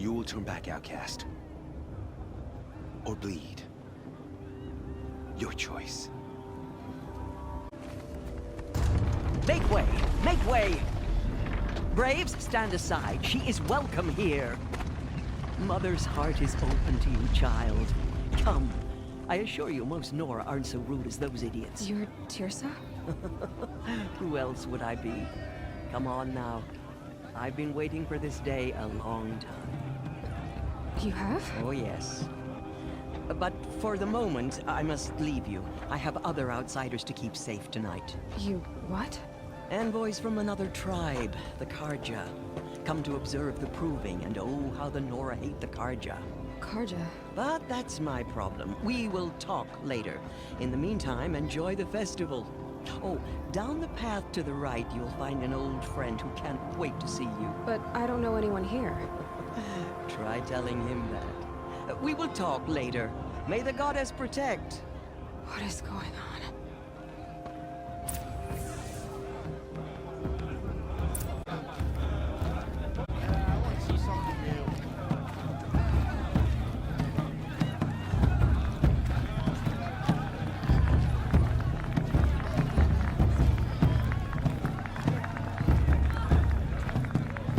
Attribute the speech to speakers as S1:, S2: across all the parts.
S1: You will turn back outcast. Or bleed. Your choice.
S2: Make way! Make way! Braves, stand aside. She is welcome here. Mother's heart is open to you, child. Come. I assure you, most Nora aren't so rude as those idiots.
S3: You're Tirsa?
S2: Who else would I be? Come on now. I've been waiting for this day a long time.
S3: You have?
S2: Oh, yes. But for the moment, I must leave you. I have other outsiders to keep safe tonight.
S3: You what?
S2: Envoys from another tribe, the Karja. Come to observe the proving, and oh, how the Nora hate the Karja.
S3: Karja?
S2: But that's my problem. We will talk later. In the meantime, enjoy the festival. Oh, down the path to the right, you'll find an old friend who can't wait to see you.
S3: But I don't know anyone here.
S2: Try telling him that. We will talk later. May the goddess protect.
S3: What is going on?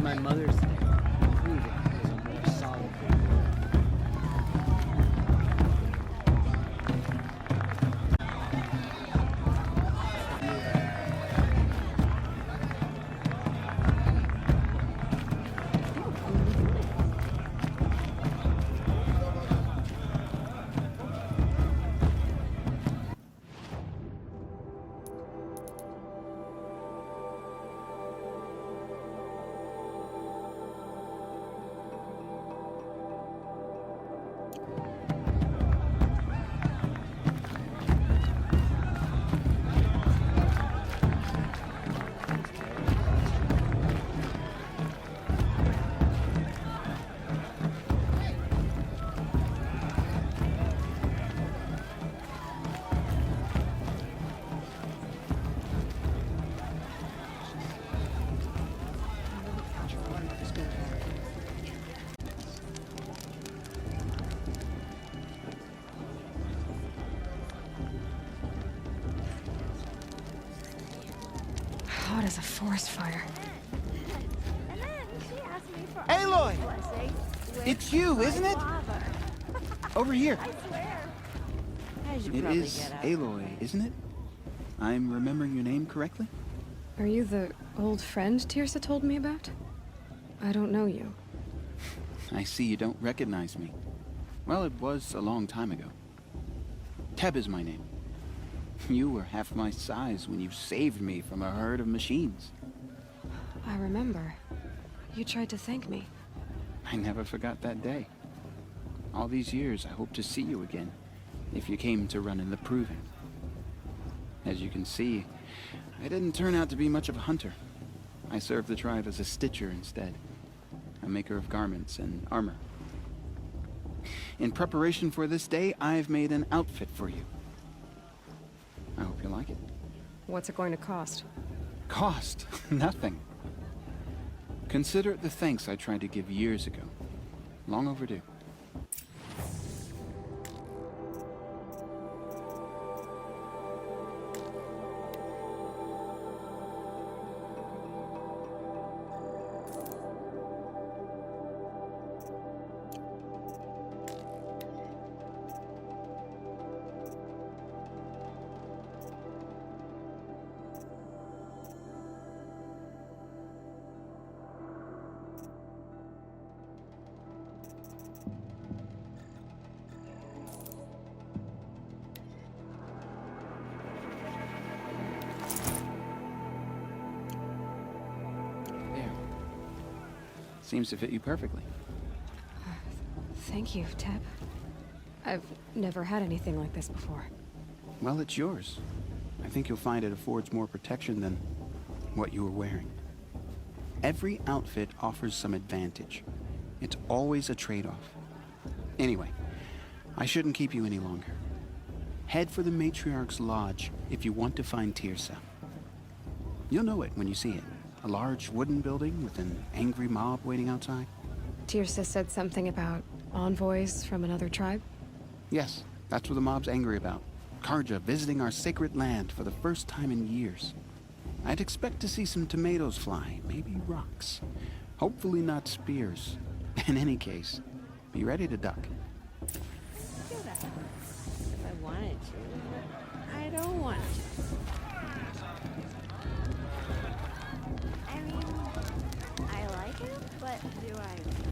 S4: My mother's proving is a more solid
S3: Hot as a forest fire.
S5: And then she asked me for
S6: Aloy!
S5: blessing with
S6: It's you,
S5: my
S6: isn't it?
S5: father.
S6: Over here.
S5: I swear.
S2: As you
S6: It
S2: probably
S6: is
S2: get out.
S6: Aloy, isn't it? I'm remembering your name correctly?
S3: Are you the old friend Tirsa told me about? I don't know you.
S6: I see you don't recognize me. Well, it was a long time ago. Teb is my name. You were half my size when you saved me from a herd of machines.
S3: I remember. You tried to thank me.
S6: I never forgot that day. All these years, I hope to see you again, if you came to run in the proving. As you can see, I didn't turn out to be much of a hunter. I served the tribe as a stitcher instead, a maker of garments and armor. In preparation for this day, I've made an outfit for you. I hope you like it.
S3: What's it going to cost?
S6: Cost? Nothing. Consider it the thanks I tried to give years ago. Long overdue. There. Seems to fit you perfectly.
S3: Thank you, Teb. I've never had anything like this before.
S6: Well, it's yours. I think you'll find it affords more protection than what you were wearing. Every outfit offers some advantage. It's always a trade-off. Anyway, I shouldn't keep you any longer. Head for the Matriarch's Lodge if you want to find Tirsa. You'll know it when you see it. A large wooden building with an angry mob waiting outside.
S3: Tirsa said something about envoys from another tribe?
S6: Yes, that's what the mob's angry about. Karja visiting our sacred land for the first time in years. I'd expect to see some tomatoes fly, maybe rocks. Hopefully not spears. In any case, be ready to duck.
S4: Do that. If I wanted to. I don't want to.
S5: I mean, I like it, but do I?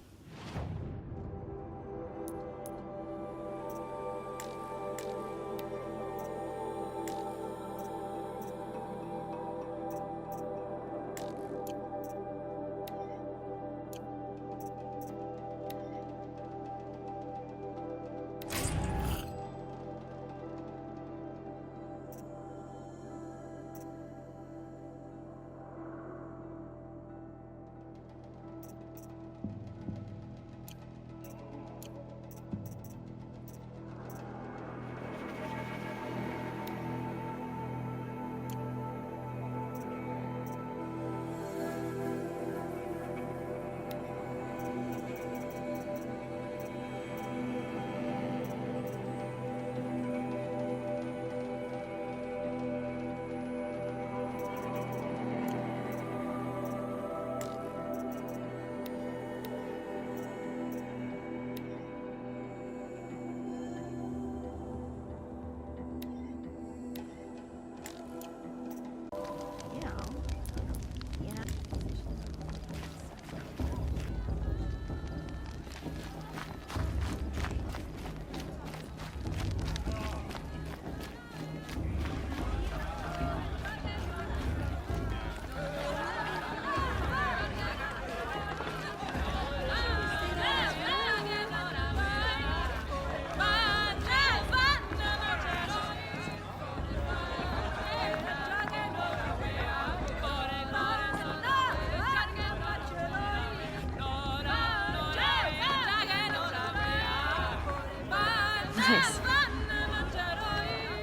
S3: Nice.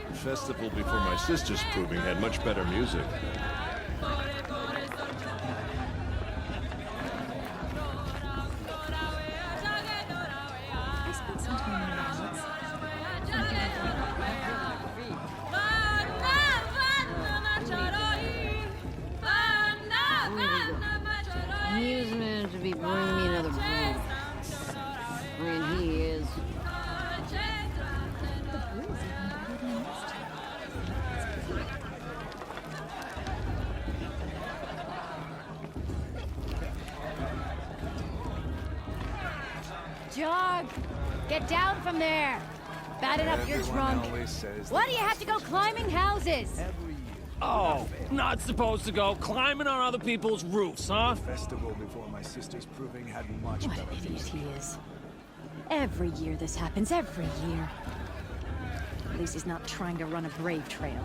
S7: The festival before my sister's proving had much better music.
S3: I spent some time in the woods.
S4: He was meant to be bringing me another brew. And he is.
S8: Jog! Get down from there! Batten up your trunk. Why do you have to go climbing houses?
S9: Oh, not supposed to go climbing on other people's roofs, huh?
S1: Festival before my sister's proving had much
S8: What
S1: better
S8: an idiot
S1: music.
S8: he is. Every year this happens, every year. At least he's not trying to run a brave trail.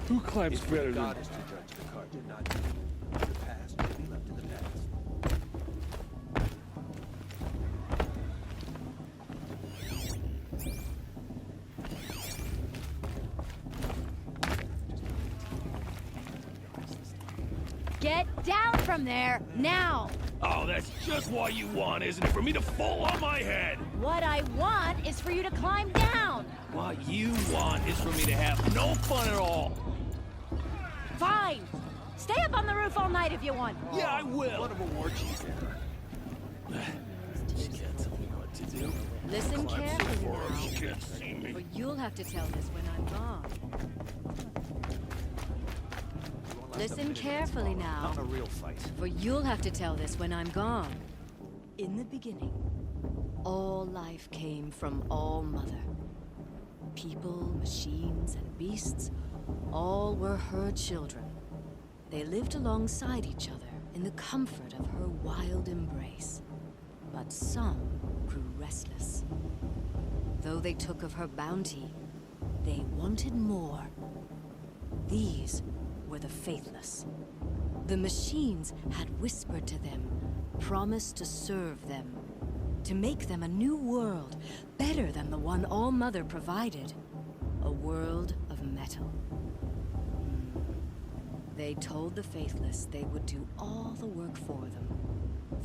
S9: Who climbs better than...
S1: God is to judge the Karja, not you. The past will be left in the past.
S8: Get down from there, now!
S9: Oh, that's just what you want, isn't it? For me to fall on my head!
S8: What I want is for you to climb down!
S9: What you want is for me to have no fun at all!
S8: Fine! Stay up on the roof all night if you want.
S9: Yeah, I will!
S1: What of a orgy there?
S9: She can't tell me what to do.
S8: Listen carefully
S9: She
S8: now,
S9: can't see me.
S8: or you'll have to tell this when I'm gone. Listen carefully now,
S1: Not a real fight.
S8: for you'll have to tell this when I'm gone. In the beginning, all life came from All Mother. People, machines, and beasts, all were her children. They lived alongside each other in the comfort of her wild embrace. But some grew restless. Though they took of her bounty, they wanted more. These were the faithless. The machines had whispered to them, promised to serve them, to make them a new world, better than the one All Mother provided. A world of metal. They told the faithless they would do all the work for them.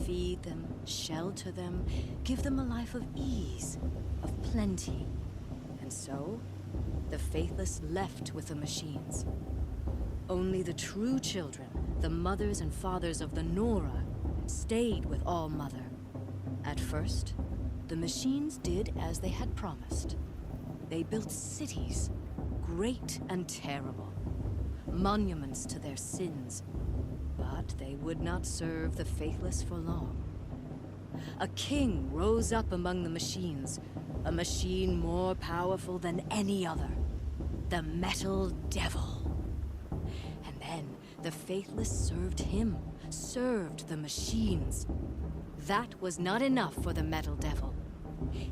S8: feed them, shelter them, give them a life of ease, of plenty. And so, the faithless left with the machines. Only the true children, the mothers and fathers of the Nora, stayed with All Mother. At first, the machines did as they had promised. They built cities, great and terrible, monuments to their sins. But they would not serve the faithless for long. A king rose up among the machines, a machine more powerful than any other, the Metal Devil. And then the faithless served him, served the machines. That was not enough for the Metal Devil.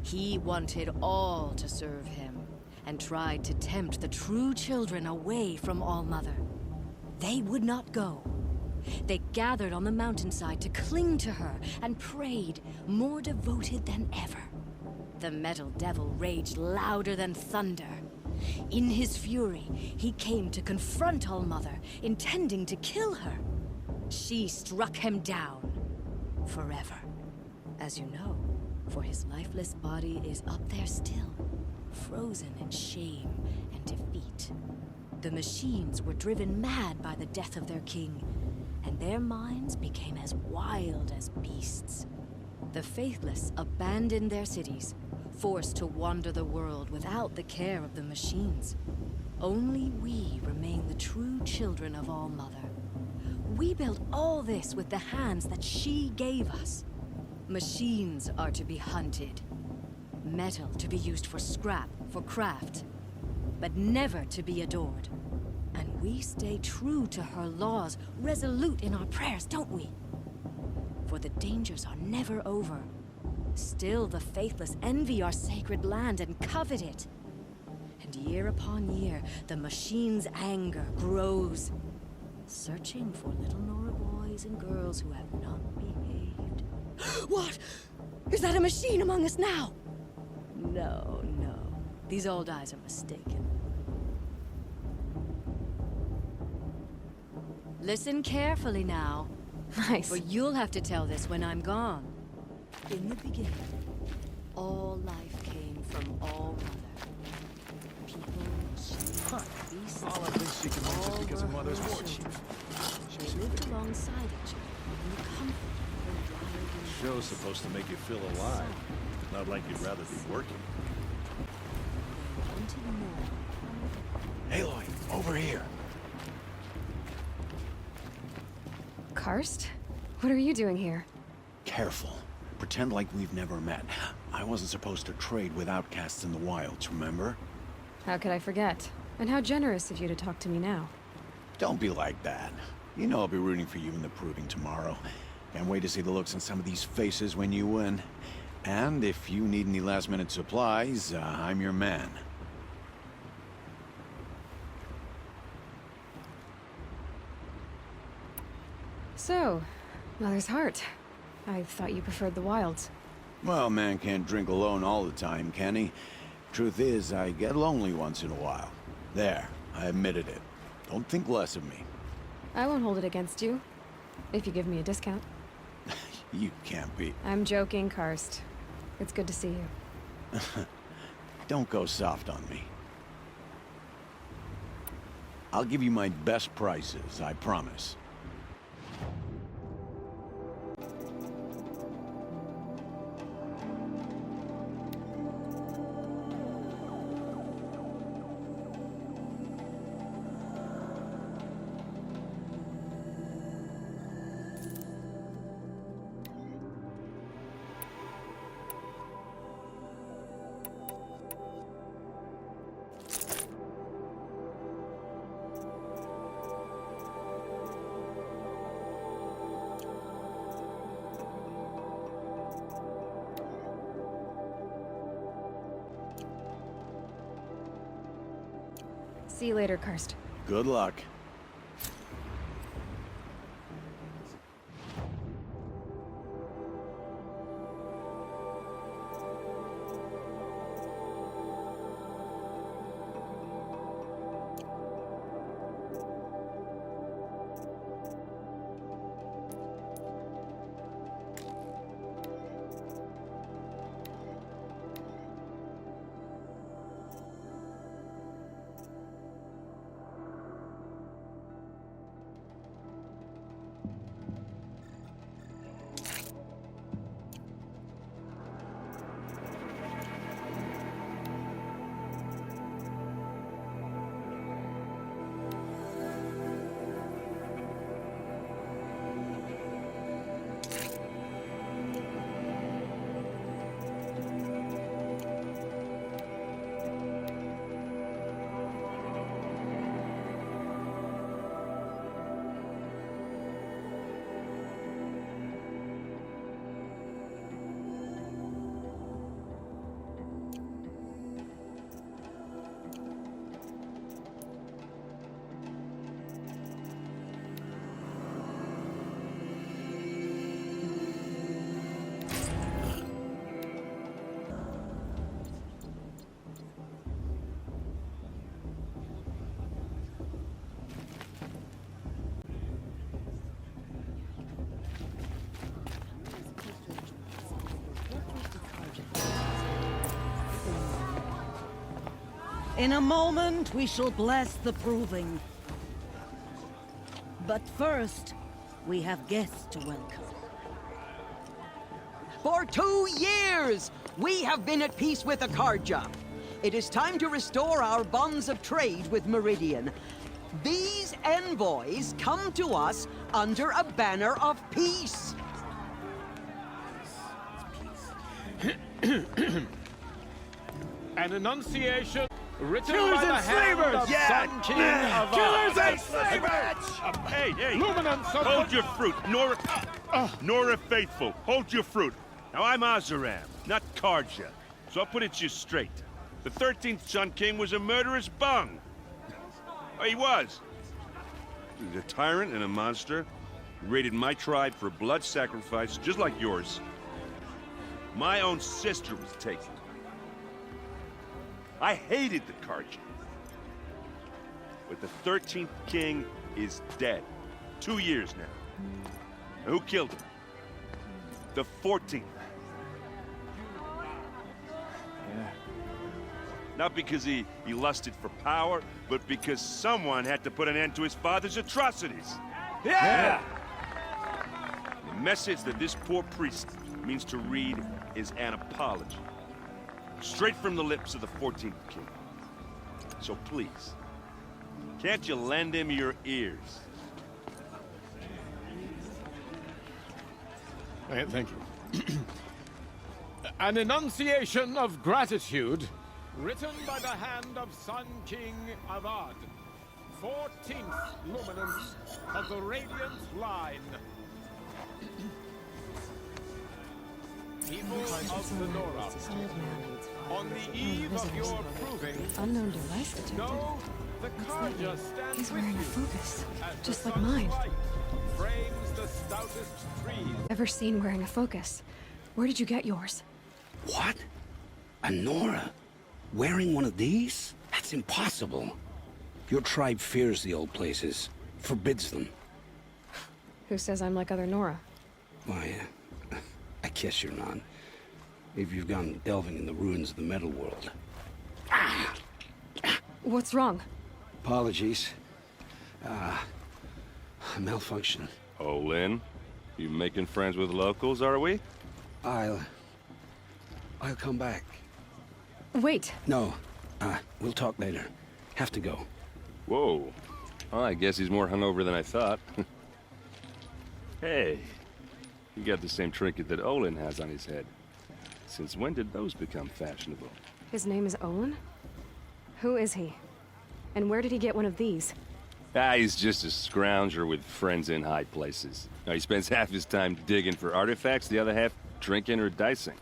S8: He wanted all to serve him, and tried to tempt the true children away from All Mother. They would not go. They gathered on the mountainside to cling to her and prayed, more devoted than ever. The Metal Devil raged louder than thunder. In his fury, he came to confront All Mother, intending to kill her. She struck him down, forever. As you know, for his lifeless body is up there still, frozen in shame and defeat. The machines were driven mad by the death of their king, and their minds became as wild as beasts. The faithless abandoned their cities, forced to wander the world without the care of the machines. Only we remain the true children of All Mother. We built all this with the hands that she gave us. Machines are to be hunted. Metal to be used for scrap, for craft, but never to be adored. And we stay true to her laws, resolute in our prayers, don't we? For the dangers are never over. Still the faithless envy our sacred land and covet it. And year upon year, the machine's anger grows, searching for little Nora boys and girls who have not behaved. What? Is that a machine among us now? No, no. These old eyes are mistaken. Listen carefully now.
S3: Nice.
S8: For you'll have to tell this when I'm gone. In the beginning, all life came from All Mother. People, machines, beasts,
S7: All I think she can win just because her mother's war chief.
S8: They lived alongside each other in the comfort of their dried
S7: Show's supposed to make you feel alive, not like you'd rather be working.
S8: They wanted more.
S10: Aloy, over here.
S3: Karst? What are you doing here?
S10: Careful. Pretend like we've never met. I wasn't supposed to trade with outcasts in the wilds, remember?
S3: How could I forget? And how generous of you to talk to me now.
S10: Don't be like that. You know I'll be rooting for you in the proving tomorrow. Can't wait to see the looks on some of these faces when you win. And if you need any last-minute supplies, I'm your man.
S3: So, Mother's Heart. I thought you preferred the wilds.
S10: Well, man can't drink alone all the time, can he? Truth is, I get lonely once in a while. There, I admitted it. Don't think less of me.
S3: I won't hold it against you. If you give me a discount.
S10: You can't be.
S3: I'm joking, Karst. It's good to see you.
S10: Don't go soft on me. I'll give you my best prices, I promise.
S3: See you later, Karst.
S10: Good luck.
S11: In a moment, we shall bless the proving. But first, we have guests to welcome.
S2: For 2 years, we have been at peace with Akarja. It is time to restore our bonds of trade with Meridian. These envoys come to us under a banner of peace.
S9: An annunciation written
S7: Killers
S9: by the
S7: and
S9: hand
S7: slavers!
S9: of
S7: Yeah!
S9: Sun King of
S7: Killers
S9: Ard.
S7: and slavers!
S12: Hey!
S9: Luminance of
S12: Hold
S9: the...
S12: your fruit, Nora Faithful. Hold your fruit. Now I'm Azaram, not Karja. So I'll put it to you straight. The 13th Sun King was a murderous bung. Oh, he was. He was a tyrant and a monster. He raided my tribe for blood sacrifice, just like yours. My own sister was taken. I hated the Karja. But the 13th king is dead. 2 years now. And who killed him? The 14th. Not because he lusted for power, but because someone had to put an end to his father's atrocities.
S7: Yeah!
S12: The message that this poor priest means to read is an apology. Straight from the lips of the 14th king. So please, can't you lend him your ears?
S9: Thank you. An enunciation of gratitude written by the hand of Sun King Avad, 14th luminance of the Radiant Line. People of the Nora, on the eve of your proving,
S3: Unknown device detected.
S9: know the Karja stands
S3: He's
S9: with
S3: wearing a
S9: you
S3: focus,
S9: as the
S3: just like
S9: sun's
S3: mine.
S9: light frames the stoutest trees.
S3: Ever seen wearing a focus? Where did you get yours?
S13: What? A Nora? Wearing one of these? That's impossible. Your tribe fears the old places, forbids them.
S3: Who says I'm like other Nora?
S13: Why, I guess you're not. If you've gone delving in the ruins of the metal world.
S3: What's wrong?
S13: Apologies. A malfunction.
S12: Oh, Lynn, you making friends with locals, are we?
S13: I'll come back.
S3: Wait.
S13: No, we'll talk later. Have to go.
S12: Whoa. Well, I guess he's more hungover than I thought. Hey, you got the same trinket that Olin has on his head. Since when did those become fashionable?
S3: His name is Owen? Who is he? And where did he get one of these?
S12: He's just a scrounger with friends in high places. Now, he spends half his time digging for artifacts, the other half drinking or dicing.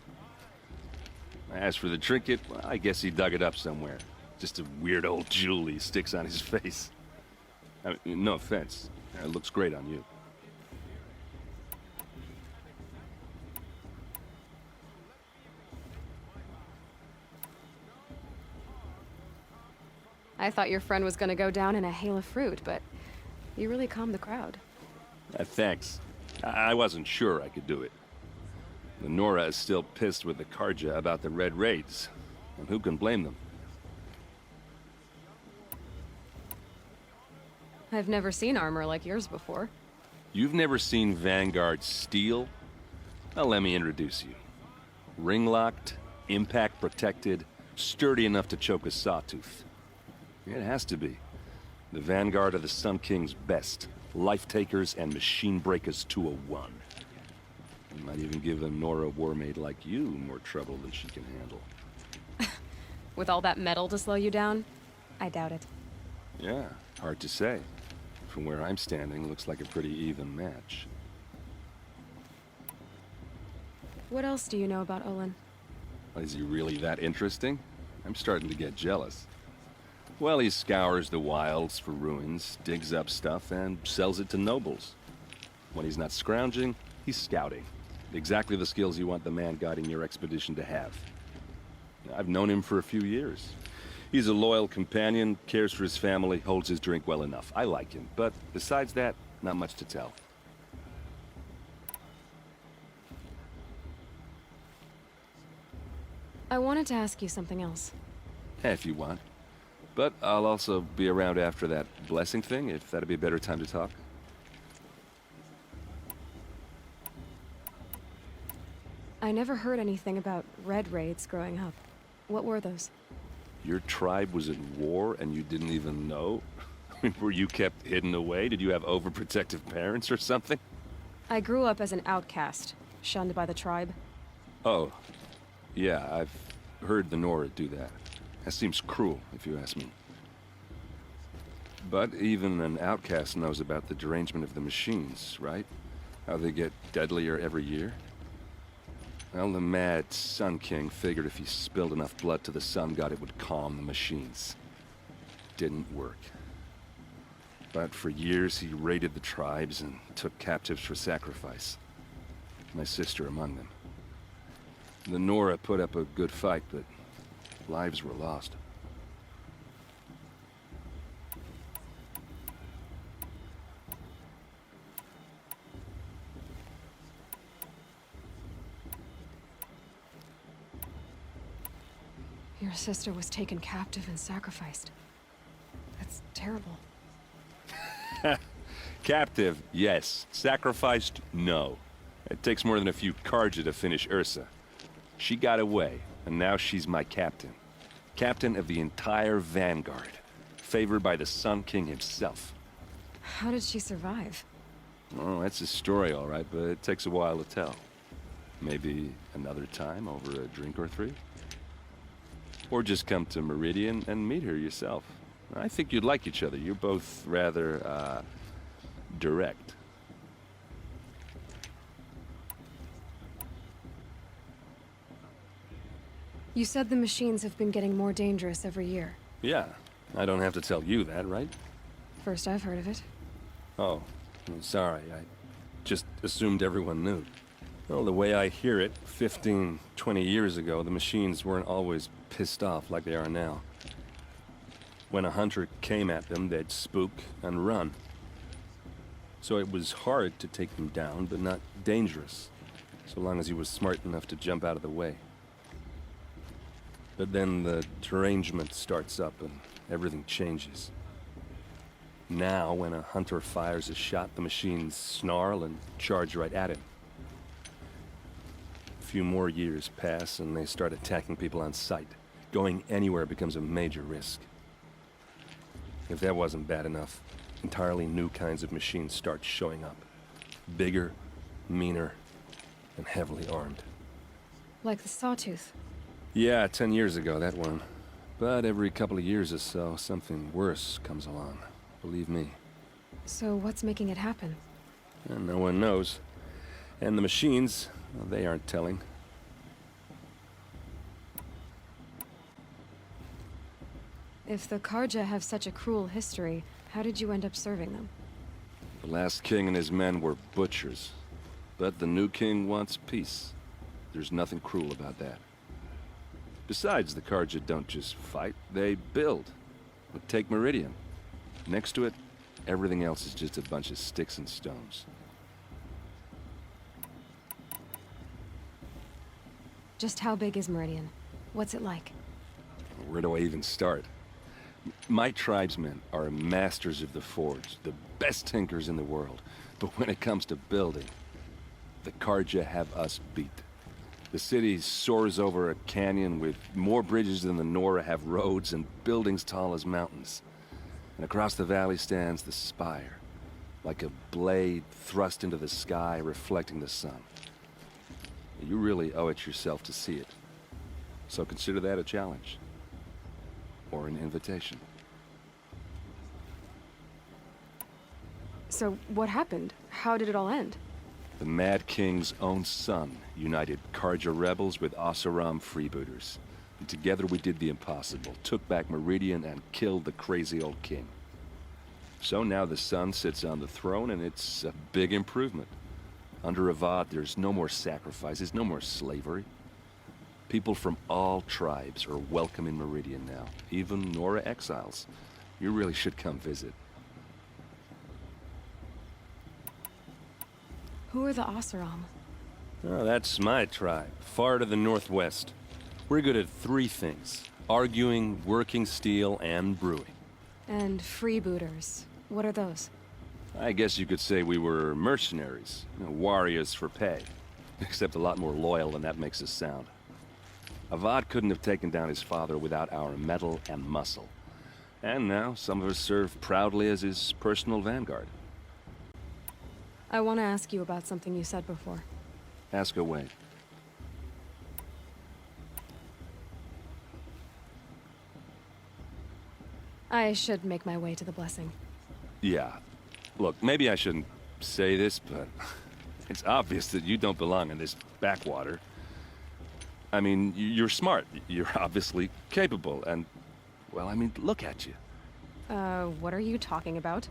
S12: As for the trinket, well, I guess he dug it up somewhere. Just a weird old jewel he sticks on his face. I mean, no offense. It looks great on you.
S3: I thought your friend was gonna go down in a hail of fruit, but you really calmed the crowd.
S12: Thanks. I wasn't sure I could do it. The Nora is still pissed with the Karja about the Red Raids, and who can blame them?
S3: I've never seen armor like yours before.
S12: You've never seen Vanguard steel? Well, let me introduce you. Ring-locked, impact-protected, sturdy enough to choke a sawtooth. It has to be. The Vanguard of the Sun King's best. Life-takers and machine breakers to a one. You might even give a Nora warmaid like you more trouble than she can handle.
S3: With all that metal to slow you down? I doubt it.
S12: Yeah, hard to say. From where I'm standing, looks like a pretty even match.
S3: What else do you know about Olin?
S12: Is he really that interesting? I'm starting to get jealous. Well, he scours the wilds for ruins, digs up stuff, and sells it to nobles. When he's not scrounging, he's scouting. Exactly the skills you want the man guiding your expedition to have. I've known him for a few years. He's a loyal companion, cares for his family, holds his drink well enough. I like him, but besides that, not much to tell.
S3: I wanted to ask you something else.
S12: If you want. But I'll also be around after that blessing thing, if that'd be a better time to talk.
S3: I never heard anything about red raids growing up. What were those?
S12: Your tribe was at war and you didn't even know? Were you kept hidden away? Did you have overprotective parents or something?
S3: I grew up as an outcast, shunned by the tribe.
S12: Oh, yeah, I've heard the Nora do that. That seems cruel, if you ask me. But even an outcast knows about the derangement of the machines, right? How they get deadlier every year. Well, the mad Sun King figured if he spilled enough blood to the Sun God, it would calm the machines. Didn't work. But for years, he raided the tribes and took captives for sacrifice. My sister among them. The Nora put up a good fight, but lives were lost.
S3: Your sister was taken captive and sacrificed. That's terrible.
S12: Captive, yes. Sacrificed, no. It takes more than a few Carja to finish Ursa. She got away, and now she's my captain. Captain of the entire Vanguard. Favored by the Sun King himself.
S3: How did she survive?
S12: Oh, that's a story, all right, but it takes a while to tell. Maybe another time over a drink or three? Or just come to Meridian and meet her yourself. I think you'd like each other. You're both rather, direct.
S3: You said the machines have been getting more dangerous every year.
S12: Yeah, I don't have to tell you that, right?
S3: First I've heard of it.
S12: Oh, I'm sorry. I just assumed everyone knew. Well, the way I hear it, 15, 20 years ago, the machines weren't always pissed off like they are now. When a hunter came at them, they'd spook and run. So it was hard to take them down, but not dangerous, so long as he was smart enough to jump out of the way. But then the derangement starts up and everything changes. Now, when a hunter fires a shot, the machines snarl and charge right at him. A few more years pass and they start attacking people on sight. Going anywhere becomes a major risk. If that wasn't bad enough, entirely new kinds of machines start showing up. Bigger, meaner, and heavily armed.
S3: Like the Sawtooth.
S12: Yeah, 10 years ago, that one. But every couple of years or so, something worse comes along. Believe me.
S3: So what's making it happen?
S12: And no one knows. And the machines, well, they aren't telling.
S3: If the Carja have such a cruel history, how did you end up serving them?
S12: The last king and his men were butchers. But the new king wants peace. There's nothing cruel about that. Besides, the Carja don't just fight, they build. But take Meridian. Next to it, everything else is just a bunch of sticks and stones.
S3: Just how big is Meridian? What's it like?
S12: Where do I even start? My tribesmen are masters of the forge, the best tinkers in the world. But when it comes to building, the Carja have us beat. The city soars over a canyon with more bridges than the Nora have roads and buildings tall as mountains. And across the valley stands the spire, like a blade thrust into the sky reflecting the sun. You really owe it yourself to see it. So consider that a challenge. Or an invitation.
S3: So what happened? How did it all end?
S12: The Mad King's own son united Carja rebels with Oseram freebooters. And together we did the impossible, took back Meridian and killed the crazy old king. So now the son sits on the throne and it's a big improvement. Under Avad, there's no more sacrifices, no more slavery. People from all tribes are welcome in Meridian now, even Nora exiles. You really should come visit.
S3: Who are the Oseram?
S12: Oh, that's my tribe, far to the northwest. We're good at three things. Arguing, working steel, and brewing.
S3: And freebooters. What are those?
S12: I guess you could say we were mercenaries. Warriors for pay. Except a lot more loyal than that makes us sound. Avad couldn't have taken down his father without our metal and muscle. And now, some of us serve proudly as his personal vanguard.
S3: I want to ask you about something you said before.
S12: Ask away.
S3: I should make my way to the blessing.
S12: Yeah. Look, maybe I shouldn't say this, but it's obvious that you don't belong in this backwater. I mean, you're smart. You're obviously capable, and, well, I mean, look at you.
S3: What are you talking about?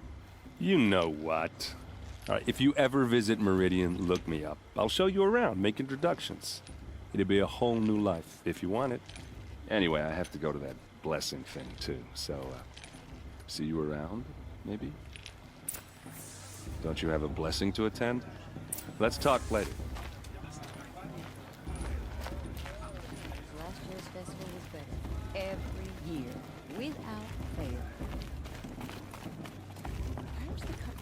S12: You know what. All right, if you ever visit Meridian, look me up. I'll show you around, make introductions. It'll be a whole new life, if you want it. Anyway, I have to go to that blessing thing, too, so, see you around, maybe? Don't you have a blessing to attend? Let's talk later.
S4: Last year's festival was better. Every year. Without fail. Where's the cup?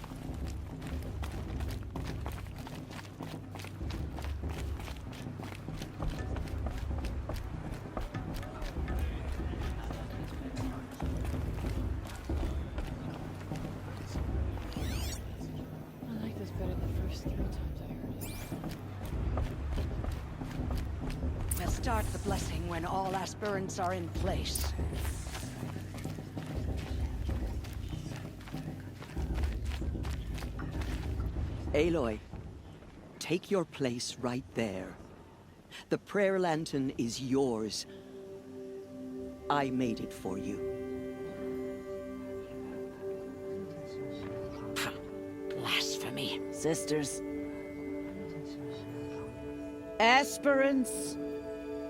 S4: I like this better the first 3 times I heard it.
S2: We'll start the blessing when all aspirants are in place. Aloy, take your place right there. The prayer lantern is yours. I made it for you.
S11: Blasphemy, sisters. Aspirants,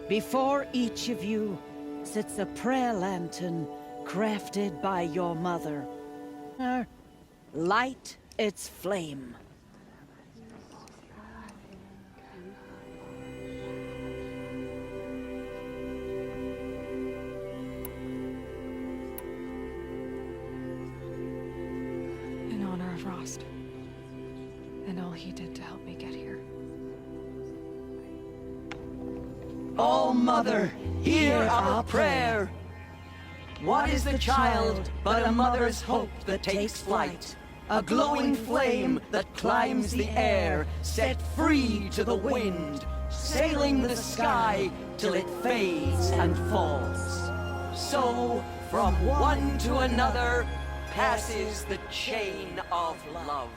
S11: before each of you sits a prayer lantern crafted by your mother. Light its flame.
S3: In honor of Rost. And all he did to help me get here.
S2: All Mother, hear our prayer. What is the child but a mother's hope that takes flight? A glowing flame that climbs the air, set free to the wind, sailing the sky till it fades and falls. So, from one to another, passes the chain of love.